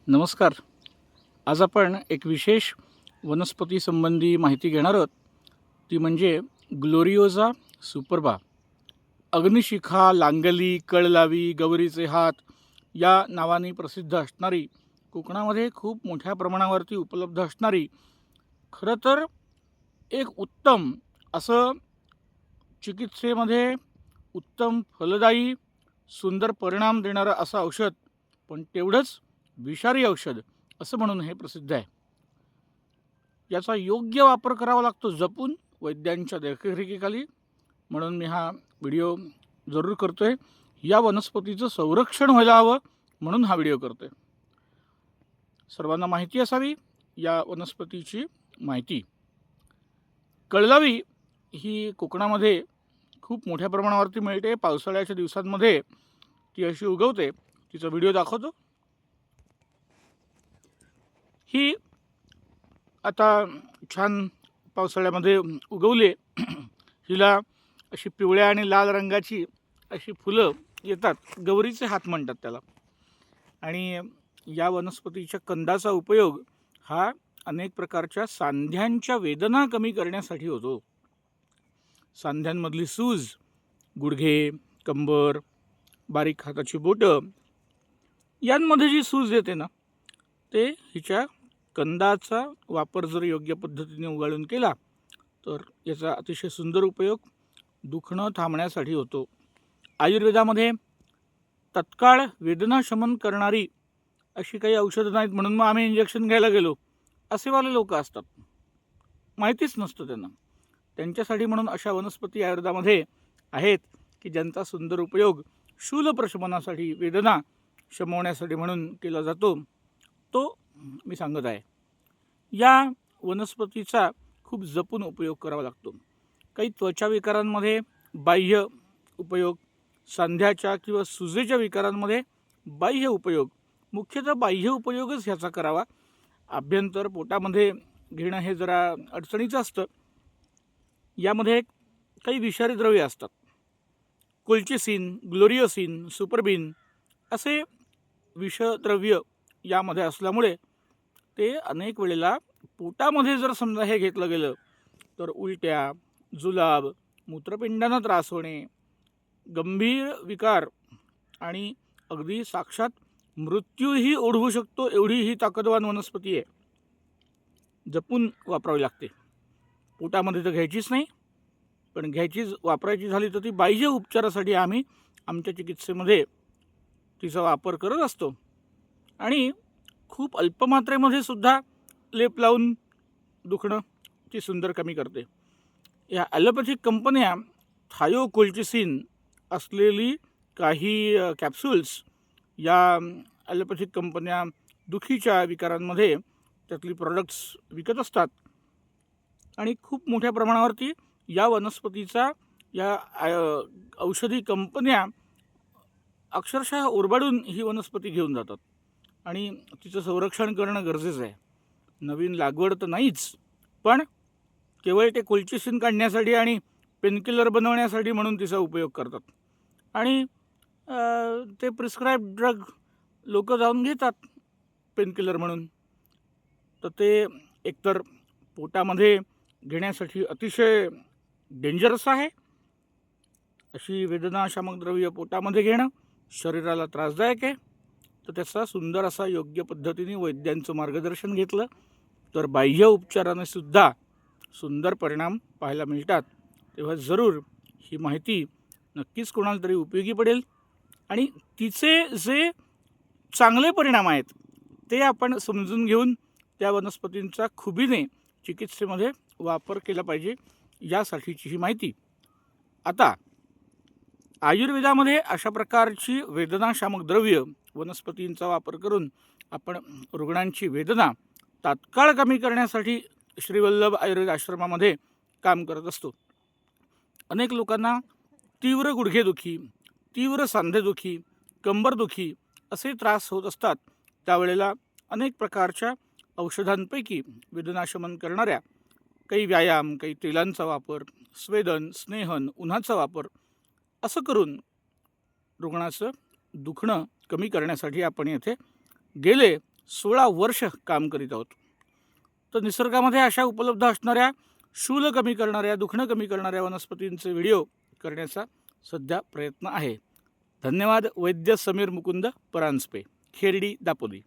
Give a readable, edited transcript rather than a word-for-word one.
नमस्कार. आज आपण एक विशेष वनस्पती संबंधी माहिती घेणार आहोत. ती म्हणजे ग्लोरिओजा सुपरबा. अग्निशिखा, लांगली, कळलावी, गौरीचे हात या नावाने प्रसिद्ध असणारी, कोकणामध्ये खूप मोठ्या प्रमाणावरती उपलब्ध असणारी, खरं तर एक उत्तम असं चिकित्सेमध्ये उत्तम फलदायी सुंदर परिणाम देणारं असं औषध, पण तेवढंच विषारी औषध असं म्हणून हे प्रसिद्ध आहे. याचा योग्य वापर करावा लागतो जपून वैद्यांच्या देखरेखीखाली. म्हणून मी हा व्हिडिओ जरूर करतोय. या वनस्पतीचं संरक्षण व्हायला हवं म्हणून हा व्हिडिओ करतोय. सर्वांना माहिती असावी या वनस्पतीची माहिती. कळलावी ही कोकणामध्ये खूप मोठ्या प्रमाणावरती मिळते. पावसाळ्याच्या दिवसांमध्ये ती अशी उगवते. तिचा व्हिडिओ दाखवतो. ही आता छान पावसाळ्यामध्ये उगवली. हिला अशी पिवळ्या आणि लाल रंगाची अशी फुलं येतात. गौरीचे हात म्हणतात त्याला. आणि या वनस्पतीच्या कंदाचा उपयोग हा अनेक प्रकारच्या सांध्यांच्या वेदना कमी करण्यासाठी होतो. सांध्यांमधली सूज, गुडघे, कंबर, बारीक हाताची बोटं यांमध्ये जी सूज येते ना, ते हिच्या कंदाचा वापर जर योग्य पद्धतीने उगाळून केला तर याचा अतिशय सुंदर उपयोग दुखणं थांबण्यासाठी होतो. आयुर्वेदामध्ये तत्काळ वेदना शमन करणारी अशी काही औषधं नाहीत, म्हणून मग आम्ही इंजेक्शन घ्यायला गेलो असेवाले लोक असतात. माहितीच नसतं त्यांना. त्यांच्यासाठी म्हणून अशा वनस्पती आयुर्वेदामध्ये आहेत की ज्यांचा सुंदर उपयोग शूलप्रशमनासाठी, वेदना शमवण्यासाठी म्हणून केला जातो. तो मी सांगत आहे. या वनस्पतीचा खूप जपून उपयोग करावा लागतो. काही त्वचा विकारांमध्ये बाह्य उपयोग, सांध्याच्या किंवा सुजेच्या विकारांमध्ये बाह्य उपयोग, मुख्यतः बाह्य उपयोगच ह्याचा करावा. आभ्यंतर पोटामध्ये घेणं हे जरा अडचणीचं असतं. यामध्ये काही विषारी द्रव्ये असतात. कोल्चिसिन, ग्लोरिओसिन, सुपरबिन असे विषद्रव्य यामध्ये असल्यामुळे ते अनेक वेळेला पोटामध्ये जर समजा हे घेतलं गेलं तर उलट्या, जुलाब, मूत्रपिंडांना त्रास होणे, गंभीर विकार आणि अगदी साक्षात मृत्यूही ओढवू शकतो एवढी ही ताकदवान वनस्पती आहे. जपून वापरावी लागते. पोटामध्ये तर घ्यायचीच नाही, पण वापरायची झाली तर ती बाह्य उपचारासाठी आम्ही आमच्या चिकित्सेमध्ये तिचा वापर करत असतो. आणि खूप अल्पमात्रेमध्ये सुद्धा लेप लावून दुखणं ती सुंदर कमी करते. या ॲलोपॅथिक कंपन्या थायोकोल्चिसिन असलेली काही कॅप्सूल्स या ॲलोपॅथिक कंपन्या दुखीच्या विकारांमध्ये त्यातली प्रॉडक्ट्स विकत असतात. आणि खूप मोठ्या प्रमाणावरती या वनस्पतीचा या औषधी कंपन्या अक्षरशः ओरबाडून ही वनस्पती घेऊन जातात आणि तिचं संरक्षण करणं गरजेचं आहे. नवीन लागवड तर नाहीच, पण केवळ ते कोल्चिसिन काढण्यासाठी आणि पेनकिलर बनवण्यासाठी म्हणून तिचा उपयोग करतात. आणि ते प्रिस्क्राईब ड्रग लोक जाऊन घेतात पेनकिलर म्हणून. तर ते एकतर पोटामध्ये घेण्यासाठी अतिशय डेंजरस आहे. अशी वेदनाशामक द्रव्य पोटामध्ये घेणं शरीराला त्रासदायक आहे. तर त्याचा सुंदर असा योग्य पद्धतीने वैद्यांचं मार्गदर्शन घेतलं तर बाह्य उपचाराने सुद्धा सुंदर परिणाम पाहायला मिळतात. तेव्हा जरूर ही माहिती नक्कीच कोणाला तरी उपयोगी पडेल आणि तिचे जे चांगले परिणाम आहेत ते आपण समजून घेऊन त्या वनस्पतींचा खुबीने चिकित्सेमध्ये वापर केला पाहिजे, यासाठीची ही माहिती. आता आयुर्वेदामध्ये अशा प्रकारची वेदनाशामक द्रव्य वनस्पतींचा वापर करून आपण रुग्णांची वेदना तात्काळ कमी करण्यासाठी श्रीवल्लभ आयुर्वेद आश्रमामध्ये काम करत असतो. अनेक लोकांना तीव्र गुडघेदुखी, तीव्र सांधेदुखी, कंबरदुखी असे त्रास होत असतात. त्यावेळेला अनेक प्रकारच्या औषधांपैकी वेदनाशमन करणाऱ्या काही व्यायाम, काही तेलांचा वापर, स्वेदन, स्नेहन, उन्हाचा वापर असं करून रुग्णाचं दुखणं कमी करण्यासाठी आपण येथे गेले 16 वर्ष काम करीत आहोत. तर निसर्गामध्ये अशा उपलब्ध असणाऱ्या शूल कमी करणाऱ्या, दुखणं कमी करणाऱ्या वनस्पतींचे व्हिडिओ करण्याचा सध्या प्रयत्न आहे. धन्यवाद. वैद्य समीर मुकुंद परांजपे, खेरडी, दापोली.